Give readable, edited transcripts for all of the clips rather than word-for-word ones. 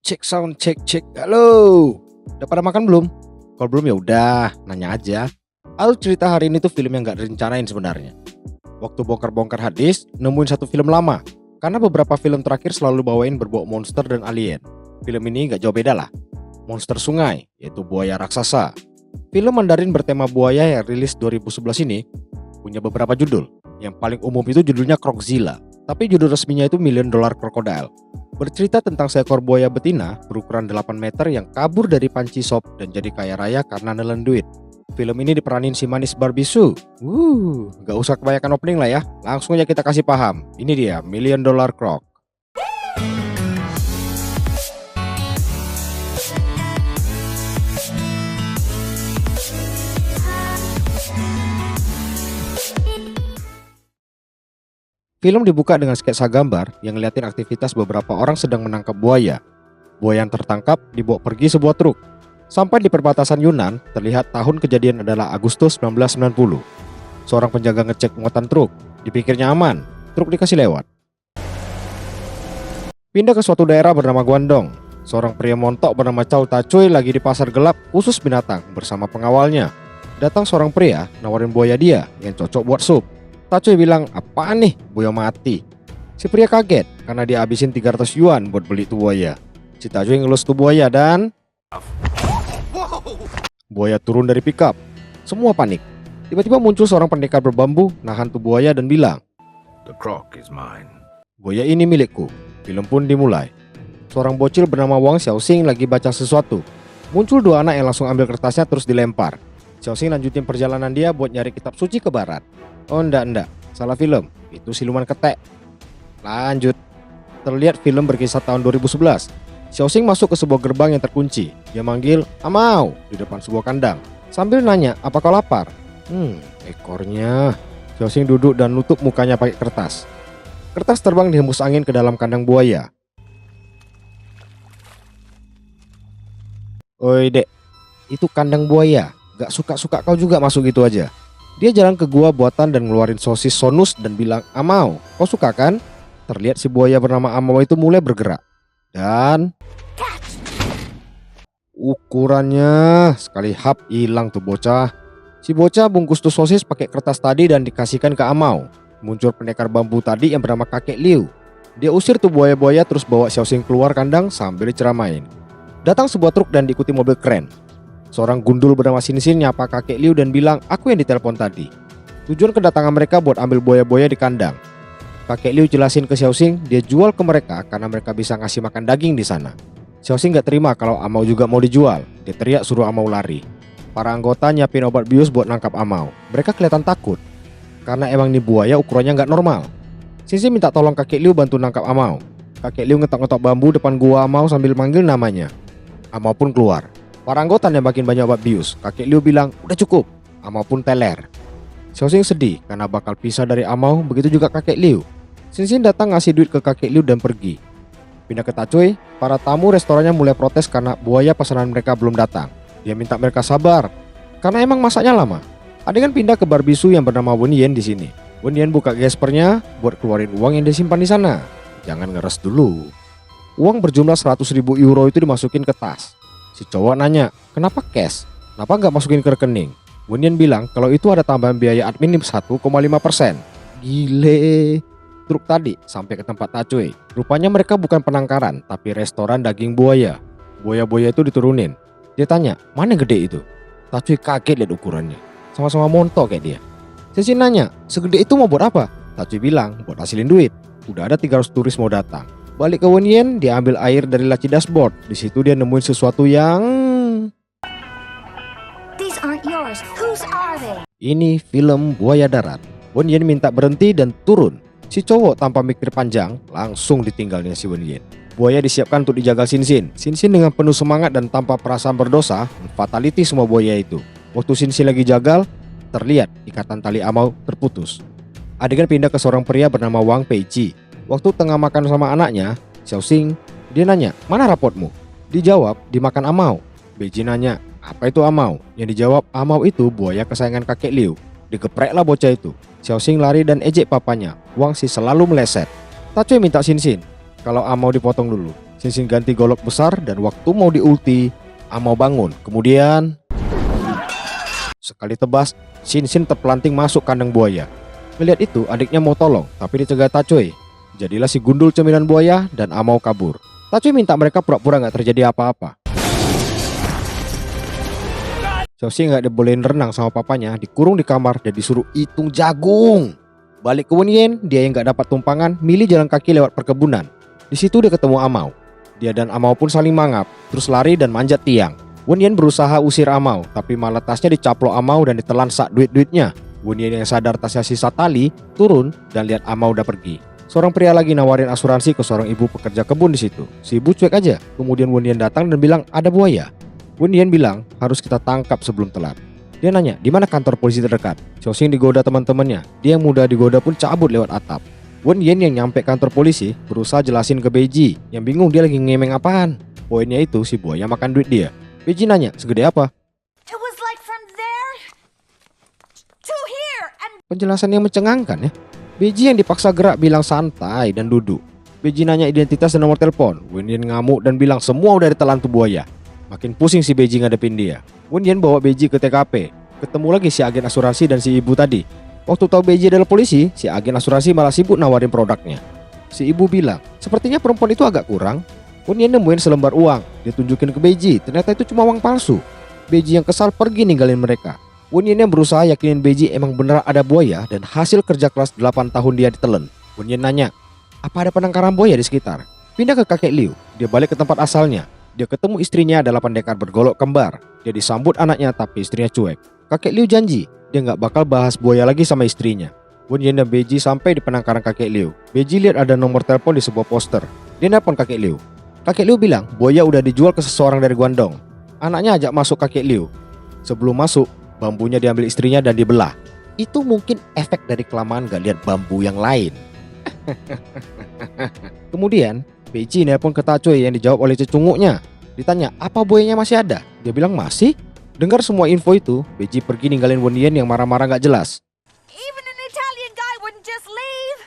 Cek sound, cek. Halo. Udah pada makan belum? Kalau belum ya udah, nanya aja. Alur cerita hari ini tuh film yang gak direncanain sebenarnya. Waktu bongkar-bongkar hadis, nemuin satu film lama. Karena beberapa film terakhir selalu bawain berbau monster dan alien. Film ini gak jauh beda lah. Monster sungai, yaitu buaya raksasa. Film Mandarin bertema buaya yang rilis 2011 ini punya beberapa judul. Yang paling umum itu judulnya Croczilla, tapi judul resminya itu $1 Million Crocodile. Bercerita tentang seekor buaya betina berukuran 8 meter yang kabur dari panci sop dan jadi kaya raya karena nelen duit. Film ini diperanin si manis Barbie Sue. Gak usah kebanyakan opening lah ya. Langsung aja kita kasih paham. Ini dia $1 Million Croc. Film dibuka dengan sketsa gambar yang ngeliatin aktivitas beberapa orang sedang menangkap buaya. Buaya yang tertangkap dibawa pergi sebuah truk. Sampai di perbatasan Yunan, terlihat tahun kejadian adalah Agustus 1990. Seorang penjaga ngecek muatan truk. Dipikirnya aman, truk dikasih lewat. Pindah ke suatu daerah bernama Guangdong. Seorang pria montok bernama Chow Tacuy lagi di pasar gelap khusus binatang bersama pengawalnya. Datang seorang pria nawarin buaya dia yang cocok buat sup. Tacuy bilang, apaan nih, buaya mati. Si pria kaget karena dia habisin 300 yuan buat beli tuh buaya. Si Tacuy ngelus tuh buaya dan buaya turun dari pickup. Semua panik. Tiba-tiba muncul seorang pendekar berbambu nahan tuh buaya dan bilang, The croc is mine. buaya ini milikku. Film pun dimulai. Seorang bocil bernama Wang Xiaoxing lagi baca sesuatu. Muncul dua anak yang langsung ambil kertasnya terus dilempar. Xiaoxing lanjutin perjalanan dia buat nyari kitab suci ke barat. Oh enggak, salah film, itu siluman ketek. Lanjut. Terlihat film berkisah tahun 2011. Xiaoxing masuk ke sebuah gerbang yang terkunci. Dia manggil, Amau, di depan sebuah kandang. Sambil nanya, apa kau lapar? Ekornya. Xiaoxing duduk dan nutup mukanya pakai kertas. Kertas terbang dihembus angin ke dalam kandang buaya. Oi dek, itu kandang buaya. Gak suka-suka kau juga masuk gitu aja. Dia jalan ke gua buatan dan ngeluarin sosis sonus dan bilang, Amau, kau suka kan? Terlihat si buaya bernama Amau itu mulai bergerak. Dan ukurannya sekali hap hilang tuh bocah. Si bocah bungkus tuh sosis pakai kertas tadi dan dikasihkan ke Amau. Muncul pendekar bambu tadi yang bernama kakek Liu. Dia usir tuh buaya-buaya terus bawa Xiaoxing keluar kandang sambil diceramain. Datang sebuah truk dan diikuti mobil keren. Seorang gundul bernama Sin-Sin nyapa kakek Liu dan bilang, aku yang ditelepon tadi. Tujuan kedatangan mereka buat ambil buaya-buaya di kandang. Kakek Liu jelasin ke Xiaoxing dia jual ke mereka karena mereka bisa ngasih makan daging di sana. Xiaoxing gak terima kalau Amau juga mau dijual. Dia teriak suruh Amau lari. Para anggota nyiapin obat bius buat nangkap Amau. Mereka kelihatan takut karena emang nih buaya ukurannya gak normal. Sin-Sin minta tolong kakek Liu bantu nangkap Amau. Kakek Liu ngetok-ngetok bambu depan gua Amau sambil manggil namanya. Amau pun keluar. Para anggota nembakin banyak obat bius. Kakek Liu bilang, udah cukup. Amau pun teler. Xiaoxing sedih karena bakal pisah dari Amau, begitu juga kakek Liu. Sin-Sin datang ngasih duit ke kakek Liu dan pergi. Pindah ke Tacuy, para tamu restorannya mulai protes karena buaya pesanan mereka belum datang. Dia minta mereka sabar, karena emang masaknya lama. Adegan pindah ke Barbie Sue yang bernama Wen Yan di sini. Wen Yan buka gespernya buat keluarin uang yang disimpan di sana. Jangan ngeres dulu. Uang berjumlah 100.000 euro itu dimasukin ke tas. Si cowok nanya, kenapa cash? Kenapa nggak masukin ke rekening? Wen Yan bilang kalau itu ada tambahan biaya admin 1,5%. Gile. Truk tadi sampai ke tempat Tacuy. Rupanya mereka bukan penangkaran, tapi restoran daging buaya. Buaya-buaya itu diturunin. Dia tanya, mana gede itu? Tacuy kaget lihat ukurannya. Sama-sama montok kayak dia. Sin-Sin nanya, segede itu mau buat apa? Tacuy bilang, buat hasilin duit. Udah ada 300 turis mau datang. Balik ke Wen Yan, dia ambil air dari laci dashboard. Di situ dia nemuin sesuatu yang... These aren't yours. Whose are they? Ini film buaya darat. Wen Yan minta berhenti dan turun. Si cowok tanpa mikir panjang langsung ditinggalnya si Wen Yan. Buaya disiapkan untuk dijaga Sin-Sin. Sin-Sin dengan penuh semangat dan tanpa perasaan berdosa fatality semua buaya itu. Waktu Sin-Sin lagi jagal, terlihat ikatan tali Amau terputus. Adegan pindah ke seorang pria bernama Wang Peiji. Waktu tengah makan sama anaknya, Xiaoxing, dia nanya, mana rapotmu? Dijawab, dimakan Amau. Beiji nanya, apa itu Amau? Yang dijawab, Amau itu buaya kesayangan kakek Liu. Digepreklah bocah itu. Xiaoxing lari dan ejek papanya. Wang sih selalu meleset. Tacuy minta Sin-Sin, kalau Amau dipotong dulu. Sin ganti golok besar dan waktu mau diulti, Amau bangun. Kemudian sekali tebas, Sin terpelanting masuk kandang buaya. Melihat itu, adiknya mau tolong, tapi dicegah Tacui. Jadilah si gundul cemilan buaya dan Amau kabur. Tacui minta mereka pura-pura nggak terjadi apa-apa. Xiaoxing nggak dibolehin renang sama papanya, dikurung di kamar dan disuruh hitung jagung. Balik ke Wenyan, dia yang nggak dapat tumpangan, milih jalan kaki lewat perkebunan. Di situ dia ketemu Amau. Dia dan Amau pun saling mangap, terus lari dan manjat tiang. Wenyan berusaha usir Amau, tapi malah tasnya dicaplok Amau dan ditelan sak duit-duitnya. Wenyan yang sadar tasnya sisa tali, turun dan lihat Amau udah pergi. Seorang pria lagi nawarin asuransi ke seorang ibu pekerja kebun di situ. Si ibu cuek aja. Kemudian Wenyan datang dan bilang ada buaya. Wenyan bilang harus kita tangkap sebelum telat. Dia nanya di mana kantor polisi terdekat. Xiaoxing digoda teman-temannya. Dia yang mudah digoda pun cabut lewat atap. Wenyan yang nyampe kantor polisi berusaha jelasin ke Beiji. Yang bingung dia lagi ngemeng apaan. Poinnya itu si buaya makan duit dia. Beiji nanya segede apa. It was like from there to here and Penjelasan yang mencengangkan ya. Beiji yang dipaksa gerak bilang santai dan duduk. Beiji nanya identitas dan nomor telepon. Wenyan ngamuk dan bilang semua udah ditelan tuh buaya. Makin pusing si Beiji ngadepin dia. Wenyan bawa Beiji ke TKP. Ketemu lagi si agen asuransi dan si ibu tadi. Waktu tahu Beiji adalah polisi, si agen asuransi malah sibuk nawarin produknya. Si ibu bilang, sepertinya perempuan itu agak kurang. Wenyan nemuin selembar uang. Dia tunjukin ke Beiji, ternyata itu cuma uang palsu. Beiji yang kesal pergi ninggalin mereka. Wenyan yang berusaha yakinin Beiji emang benar ada buaya dan hasil kerja keras 8 tahun dia ditelen. Wenyan nanya, apa ada penangkaran buaya di sekitar? Pindah ke kakek Liu. Dia balik ke tempat asalnya. Dia ketemu istrinya adalah pendekar bergolok kembar. Dia disambut anaknya tapi istrinya cuek. Kakek Liu janji dia nggak bakal bahas buaya lagi sama istrinya. Wenyan dan Beiji sampai di penangkaran kakek Liu. Beiji lihat ada nomor telepon di sebuah poster. Dia nelpon kakek Liu. Kakek Liu bilang buaya udah dijual ke seseorang dari Guangdong. Anaknya ajak masuk kakek Liu. Sebelum masuk, bambunya diambil istrinya dan dibelah. Itu mungkin efek dari kelamaan gak lihat bambu yang lain. Kemudian Beiji nelpon ke Tacui yang dijawab oleh cecunguknya. Ditanya apa buayanya masih ada. Dia bilang masih. Dengar semua info itu, Beiji pergi ninggalin Wenyan yang marah-marah gak jelas. even an Italian guy wouldn't just leave.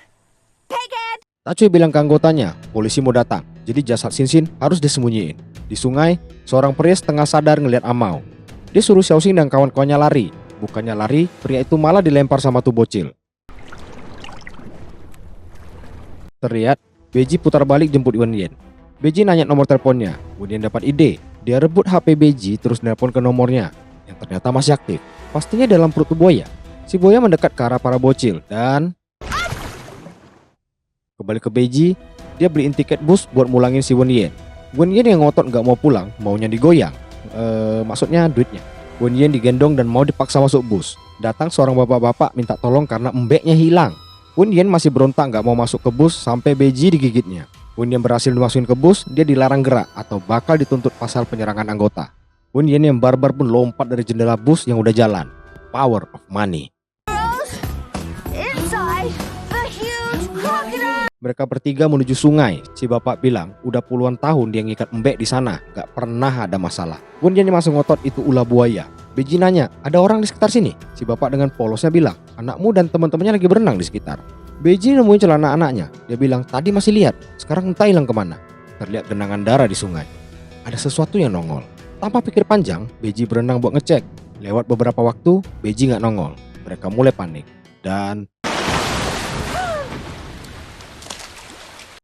Pighead. Tacui bilang ke anggotanya, polisi mau datang. Jadi jasad Sin harus disembunyiin. Di sungai, seorang pria setengah sadar ngelihat Amau. Dia suruh Xiaoxing dan kawan-kawannya lari. Bukannya lari, pria itu malah dilempar sama tuh bocil. Terlihat, Beiji putar balik jemput Wenyan. Beiji nanya nomor teleponnya. Wenyan dapat ide. Dia rebut HP Beiji terus nelpon ke nomornya yang ternyata masih aktif. Pastinya dalam perut buaya. Si buaya mendekat ke arah para bocil dan kembali ke Beiji. Dia beliin tiket bus buat mulangin si Wenyan. Wenyan yang ngotot gak mau pulang, maunya digoyang. Maksudnya duitnya. Wenyan digendong dan mau dipaksa masuk bus. Datang seorang bapak-bapak minta tolong karena embeknya hilang. Wenyan masih berontak gak mau masuk ke bus sampai Beiji digigitnya. Wenyan berhasil dimasukin ke bus, dia dilarang gerak atau bakal dituntut pasal penyerangan anggota. Wenyan yang barbar pun lompat dari jendela bus yang udah jalan. Power of money. Inside the huge crocodile. Mereka bertiga menuju sungai. Si bapak bilang udah puluhan tahun dia ngikat embek di sana, gak pernah ada masalah. Wenyan masih ngotot itu ulah buaya. Beiji nanya, ada orang di sekitar sini? Si bapak dengan polosnya bilang, anakmu dan teman-temannya lagi berenang di sekitar. Beiji nemuin celana anaknya. Dia bilang, tadi masih lihat, sekarang entah hilang kemana. Terlihat genangan darah di sungai. Ada sesuatu yang nongol. Tanpa pikir panjang, Beiji berenang buat ngecek. Lewat beberapa waktu, Beiji gak nongol. Mereka mulai panik. Dan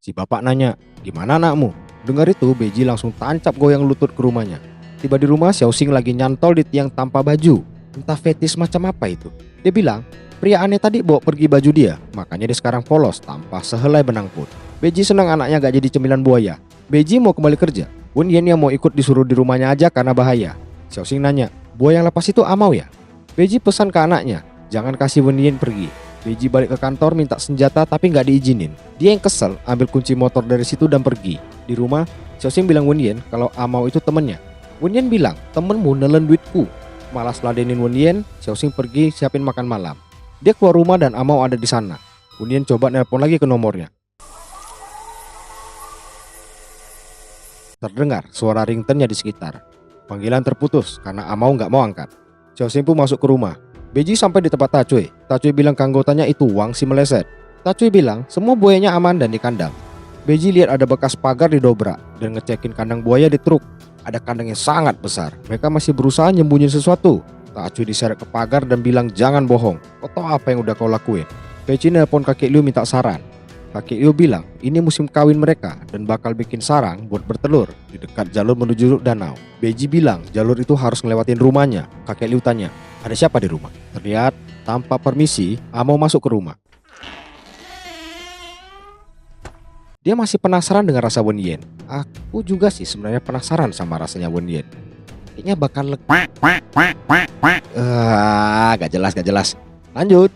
si bapak nanya, gimana anakmu? Dengar itu, Beiji langsung tancap goyang lutut ke rumahnya. Tiba di rumah, Xiaoxing lagi nyantol di tiang tanpa baju. Entah fetis macam apa itu. Dia bilang, pria aneh tadi bawa pergi baju dia, makanya dia sekarang polos tanpa sehelai benang pun. Beiji senang anaknya gak jadi cemilan buaya. Beiji mau kembali kerja. Wenyan yang mau ikut disuruh di rumahnya aja karena bahaya. Xiaoxing nanya, buaya yang lepas itu Amau ya? Beiji pesan ke anaknya, jangan kasih Wenyan pergi. Beiji balik ke kantor minta senjata tapi gak diizinin. Dia yang kesel ambil kunci motor dari situ dan pergi. Di rumah, Xiaoxing bilang Wenyan kalau Amau itu temennya. Wenyan bilang, temenmu nelen duitku. Malas ladenin Wenyan, Xiaoxing pergi siapin makan malam. Dia keluar rumah dan Amau ada di sana. Wenyan coba nelpon lagi ke nomornya. Terdengar suara ringtone-nya di sekitar. Panggilan terputus karena Amau nggak mau angkat. Xiaoxing pun masuk ke rumah. Beiji sampai di tempat Tacui. Tacui bilang ke anggotanya itu Wang si meleset. Tacui bilang semua buayanya aman dan di kandang. Beji lihat ada bekas pagar didobrak dan ngecekin kandang buaya di truk. Ada kandang yang sangat besar. Mereka masih berusaha nyembunyiin sesuatu. Tacui diseret ke pagar dan bilang jangan bohong. Kau tahu apa yang udah kau lakuin? Beji nelpon kakek Liu minta saran. Kakek Liu bilang ini musim kawin mereka dan bakal bikin sarang buat bertelur di dekat jalur menuju danau. Beji bilang jalur itu harus ngelewatin rumahnya. Kakek Liu tanya, ada siapa di rumah? Terlihat tanpa permisi, Amau masuk ke rumah. Dia masih penasaran dengan rasa Wen Yen. Aku juga sih sebenarnya penasaran sama rasanya Wen Yen. Kayaknya bakal gak jelas. Lanjut.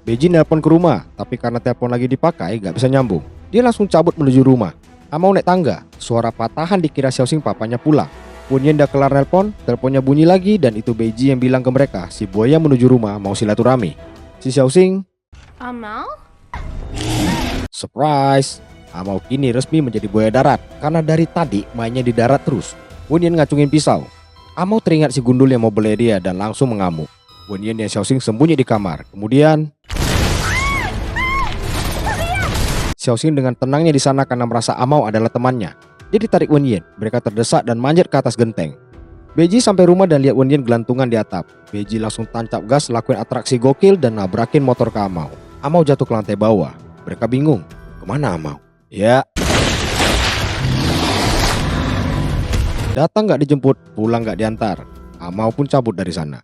Beji nelpon ke rumah, tapi karena telepon lagi dipakai gak bisa nyambung. Dia langsung cabut menuju rumah. Amau naik tangga. Suara patahan dikira Xiaoxing papanya pulang. Wen Yen udah kelar nelpon, teleponnya bunyi lagi dan itu Beji yang bilang ke mereka si buaya menuju rumah mau silaturahmi. Si Xiaoxing, Amau? surprise. Amau kini resmi menjadi buaya darat karena dari tadi mainnya di darat terus. Wen Yen ngacungin pisau. Amau teringat si gundul yang mau bela dia dan langsung mengamuk. Wen Yen dan Xiaoxing sembunyi di kamar. Kemudian Xiaoxing dengan tenangnya di sana karena merasa Amau adalah temannya. Dia ditarik Wen Yen. Mereka terdesak dan manjat ke atas genteng. Beji sampai rumah dan lihat Wen Yen gelantungan di atap. Beji langsung tancap gas lakuin atraksi gokil dan nabrakin motor ke Amau. Amau jatuh ke lantai bawah. Mereka bingung. Kemana Amau? Ya. Datang gak dijemput, pulang gak diantar. Amau pun cabut dari sana.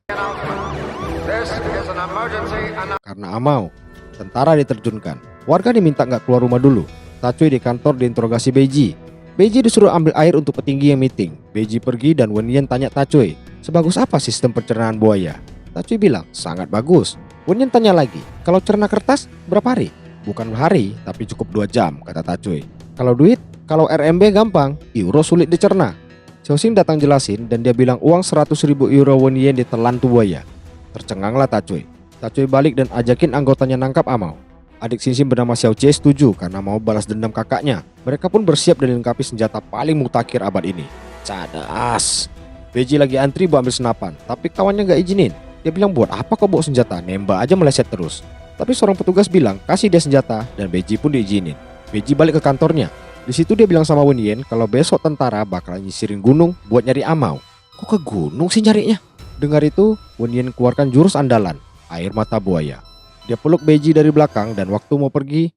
Karena Amau, tentara diterjunkan. Warga diminta gak keluar rumah dulu. Tacui di kantor diinterogasi Beji. Beji disuruh ambil air untuk petinggi yang meeting. Beji pergi dan Wen Yen tanya Tacui, sebagus apa sistem pencernaan buaya? Tacui bilang, sangat bagus. Wen Yen tanya lagi, kalau cerna kertas berapa hari? Bukan hari, tapi cukup 2 jam, kata Tacui. Kalau duit, kalau RMB gampang, euro sulit dicerna. Xiaoxing datang jelasin dan dia bilang uang 100.000 euro Wen Yen ditelan tuh buaya. Tercenganglah Tacui. Tacui balik dan ajakin anggotanya nangkap Amau. Adik Xinxin bernama Xiao Jie setuju karena mau balas dendam kakaknya. Mereka pun bersiap dan dilengkapi senjata paling mutakhir abad ini. Cadas. Beji lagi antri buat ambil senapan, tapi kawannya gak izinin. Dia bilang buat apa kau bawa senjata, nembak aja meleset terus. Tapi seorang petugas bilang kasih dia senjata dan Beji pun diizinin. Beji balik ke kantornya. Di situ dia bilang sama Wen Yen kalau besok tentara bakal nyisirin gunung buat nyari Amau. Kok ke gunung sih nyarinya? Dengar itu, Wen Yen keluarkan jurus andalan, air mata buaya. Dia peluk Beji dari belakang dan waktu mau pergi,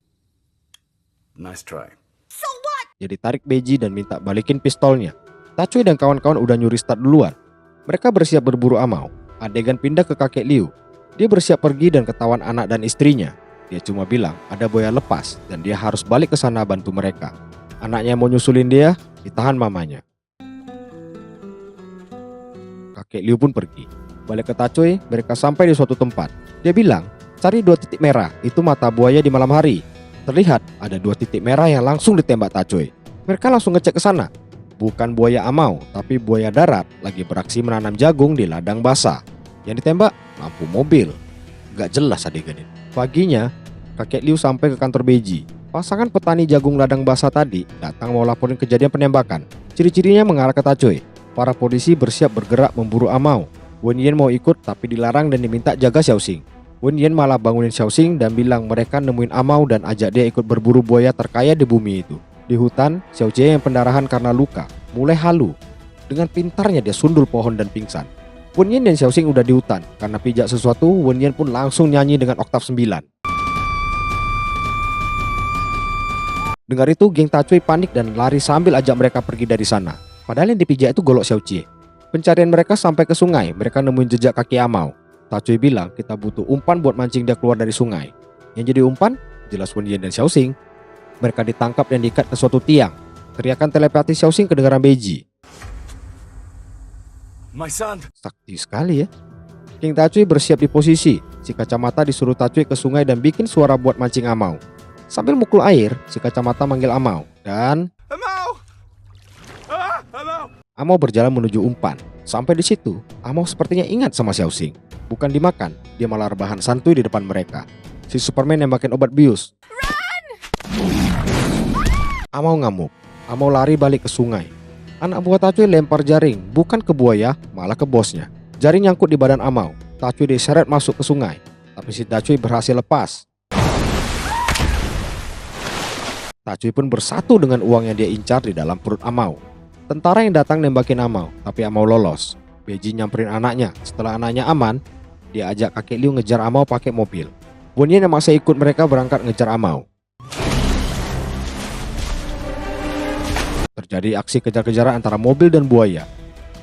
Nice try. So what? dia ditarik Beji dan minta balikin pistolnya. Tacui dan kawan-kawan udah nyuri start duluan. Mereka bersiap berburu Amau. Adegan pindah ke kakek Liu. Dia bersiap pergi dan ketahuan anak dan istrinya. Dia cuma bilang ada buaya lepas dan dia harus balik ke sana bantu mereka. Anaknya mau nyusulin dia, ditahan mamanya. Kakek Liu pun pergi. Balik ke Tacui, mereka sampai di suatu tempat. Dia bilang, cari 2 titik merah, itu mata buaya di malam hari. Terlihat ada 2 titik merah yang langsung ditembak Tacui. Mereka langsung ngecek ke sana. Bukan buaya Amau, tapi buaya darat lagi beraksi menanam jagung di ladang basah. Yang ditembak lampu mobil. Gak jelas adegannya. Paginya, kakek Liu sampai ke kantor Beji. Pasangan petani jagung ladang basah tadi datang mau laporin kejadian penembakan. Ciri-cirinya mengarah ke Tacui. Para polisi bersiap bergerak memburu Amau. Wen Yen mau ikut tapi dilarang dan diminta jaga Xiaoxing. Wen Yen malah bangunin Xiaoxing dan bilang mereka nemuin Amau dan ajak dia ikut berburu buaya terkaya di bumi itu. Di hutan, Xiao Jie yang pendarahan karena luka mulai halu. Dengan pintarnya dia sundul pohon dan pingsan. Wen Yen dan Xiaoxing udah di hutan. Karena pijak sesuatu, Wen Yen pun langsung nyanyi dengan oktav 9. Dengar itu, geng Tacui panik dan lari sambil ajak mereka pergi dari sana. Padahal yang dipijak itu golok Xiao Jie. Pencarian mereka sampai ke sungai. Mereka nemuin jejak kaki Amau. Tacui bilang kita butuh umpan buat mancing dia keluar dari sungai. Yang jadi umpan, jelas Wen Yen dan Xiaoxing. Mereka ditangkap dan diikat ke suatu tiang. Teriakan telepati Xiaoxing kedengaran Beji. My son! Sakti sekali ya. King Tacui bersiap di posisi. Si kacamata disuruh Tacui ke sungai dan bikin suara buat mancing Amau. Sambil mukul air, si kacamata manggil Amau. Dan Amau! Amau! Amau berjalan menuju umpan. Sampai di situ, Amau sepertinya ingat sama Xiaoxing. Bukan dimakan, dia malah rebahan santuy di depan mereka. Si Superman nembakin obat bius. Amau ngamuk. Amau lari balik ke sungai. Anak buah Tacui lempar jaring, bukan ke buaya, malah ke bosnya. Jaring nyangkut di badan Amau. Tacui diseret masuk ke sungai. Tapi si Tacui berhasil lepas. Tacui pun bersatu dengan uang yang dia incar di dalam perut Amau. Tentara yang datang nembakin Amau, tapi Amau lolos. Beji nyamperin anaknya. Setelah anaknya aman, dia ajak kakek Liu ngejar Amau pakai mobil. Wenyan yang masih ikut mereka berangkat ngejar Amau. Terjadi aksi kejar-kejaran antara mobil dan buaya.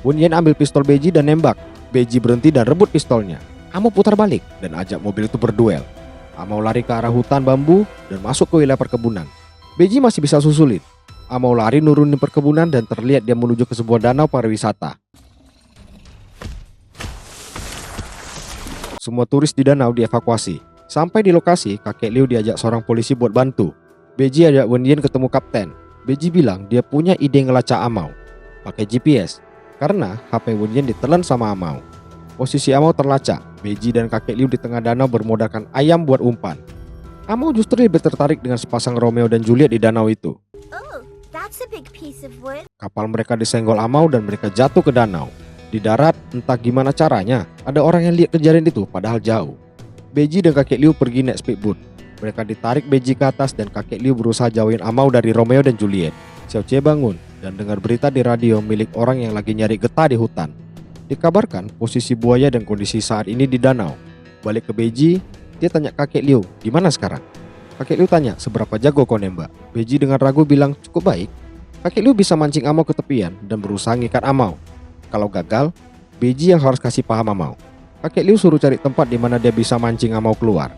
Wenyan ambil pistol Beji dan nembak. Beji berhenti dan rebut pistolnya. Amau putar balik dan ajak mobil itu berduel. Amau lari ke arah hutan bambu dan masuk ke wilayah perkebunan. Beji masih bisa susulin. Amau lari nurunin perkebunan dan terlihat dia menuju ke sebuah danau pariwisata. Semua turis di danau dievakuasi. Sampai di lokasi, kakek Liu diajak seorang polisi buat bantu. Beji ajak Wenyan ketemu kapten. Beji bilang dia punya ide ngelacak Amau pakai GPS karena HP Wenyan ditelan sama Amau. Posisi Amau terlacak. Beji dan kakek Liu di tengah danau bermodalkan ayam buat umpan. Amau justru lebih tertarik dengan sepasang Romeo dan Juliet di danau itu. Oh, that's a big piece of wood. Kapal mereka disenggol Amau dan mereka jatuh ke danau. Di darat, entah gimana caranya, ada orang yang lihat kejadian itu padahal jauh. Beji dan kakek Liu pergi naik speedboat. Mereka ditarik Beji ke atas dan kakek Liu berusaha jauhin Amau dari Romeo dan Juliet. Xiao Jie bangun dan dengar berita di radio milik orang yang lagi nyari getah di hutan. Dikabarkan posisi buaya dan kondisi saat ini di danau. Balik ke Beji, dia tanya kakek Liu, gimana sekarang? Kakek Liu tanya, seberapa jago kau nembak? Beji dengan ragu bilang, cukup baik. Kakek Liu bisa mancing Amau ke tepian dan berusaha ngikat Amau. Kalau gagal, Beji yang harus kasih paham Amau. Kakek Liu suruh cari tempat di mana dia bisa mancing Amau keluar.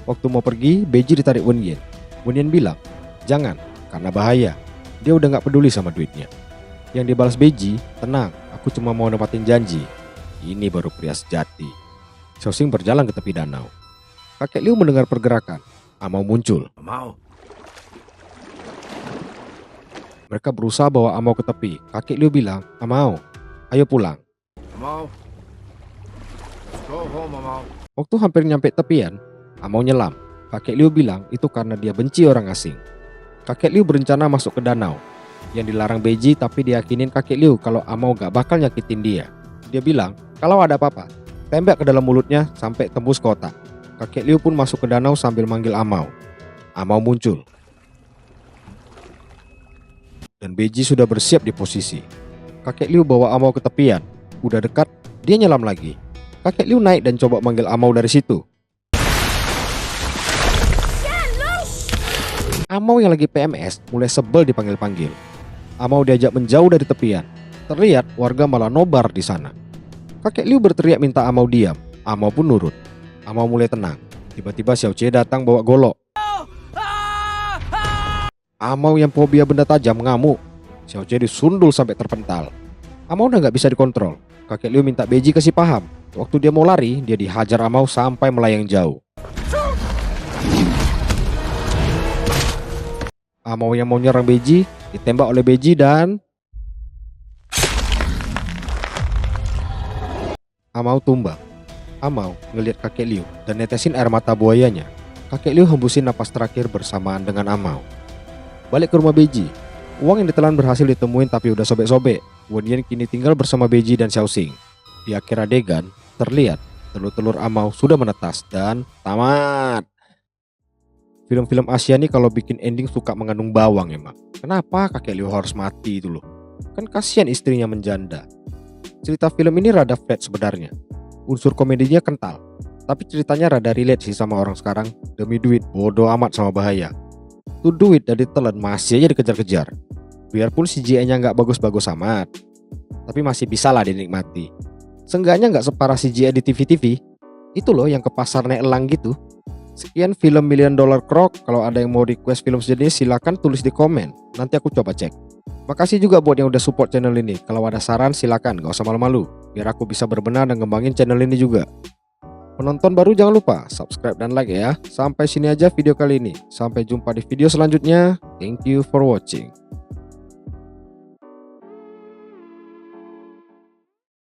Waktu mau pergi, Beji ditarik Wenyan. Wenyan bilang, jangan, karena bahaya. Dia udah gak peduli sama duitnya. Yang dibalas Beji, tenang, aku cuma mau nempatin janji. Ini baru pria sejati. Xiaoxing berjalan ke tepi danau. Kakek Liu mendengar pergerakan. Amau muncul. Amau. Mereka berusaha bawa Amau ke tepi. Kakek Liu bilang, Amau, ayo pulang. Amau. Let's go home, Amau. Waktu hampir nyampe tepian, Amau nyelam. Kakek Liu bilang itu karena dia benci orang asing. Kakek Liu berencana masuk ke danau. Yang dilarang Beji tapi diyakinin kakek Liu kalau Amau gak bakal nyakitin dia. Dia bilang, kalau ada apa-apa, tembak ke dalam mulutnya sampai tembus ke otak. Kakek Liu pun masuk ke danau sambil manggil Amau. Amau muncul. Dan Beji sudah bersiap di posisi. Kakek Liu bawa Amau ke tepian. Udah dekat, dia nyelam lagi. Kakek Liu naik dan coba manggil Amau dari situ. Amau yang lagi PMS mulai sebel dipanggil-panggil. Amau diajak menjauh dari tepian. Terlihat warga malah nobar di sana. Kakek Liu berteriak minta Amau diam. Amau pun nurut. Amau mulai tenang. Tiba-tiba Xiao Jie datang bawa golok. Amau yang fobia benda tajam ngamuk. Xiao Jie disundul sampai terpental. Amau udah gak bisa dikontrol. Kakek Liu minta Beji kasih paham. Waktu dia mau lari, dia dihajar Amau sampai melayang jauh. Amau yang mau nyerang Beji ditembak oleh Beji dan Amau tumbang. Amau ngelihat kakek Liu dan netesin air mata buayanya. Kakek Liu hembusin napas terakhir bersamaan dengan Amau. Balik ke rumah Beji. Uang yang ditelan berhasil ditemuin tapi udah sobek-sobek. Wenyan kini tinggal bersama Beji dan Xiaoxing. Di akhir adegan terlihat telur-telur Amau sudah menetas dan tamat. Film-film Asia nih kalau bikin ending suka mengandung bawang emang. Kenapa kakek Liu harus mati itu loh? Kan kasihan istrinya menjanda. Cerita film ini rada flat sebenarnya. Unsur komedinya kental. Tapi ceritanya rada relate sih sama orang sekarang. Demi duit bodoh amat sama bahaya. Tuh duit dan ditelan masih aja dikejar-kejar. Biarpun CGI-nya nggak bagus-bagus amat, tapi masih bisa lah dinikmati. Seenggaknya nggak separah CGI di TV-TV. Itu loh yang ke pasar naik elang gitu. Sekian film $1 Million Croc. Kalau ada yang mau request film sejenis silakan tulis di komen. Nanti aku coba cek. Makasih juga buat yang udah support channel ini. Kalau ada saran silakan, gak usah malu-malu. Biar aku bisa berbenah dan ngembangin channel ini juga. Penonton baru jangan lupa subscribe dan like ya. Sampai sini aja video kali ini. Sampai jumpa di video selanjutnya. Thank you for watching.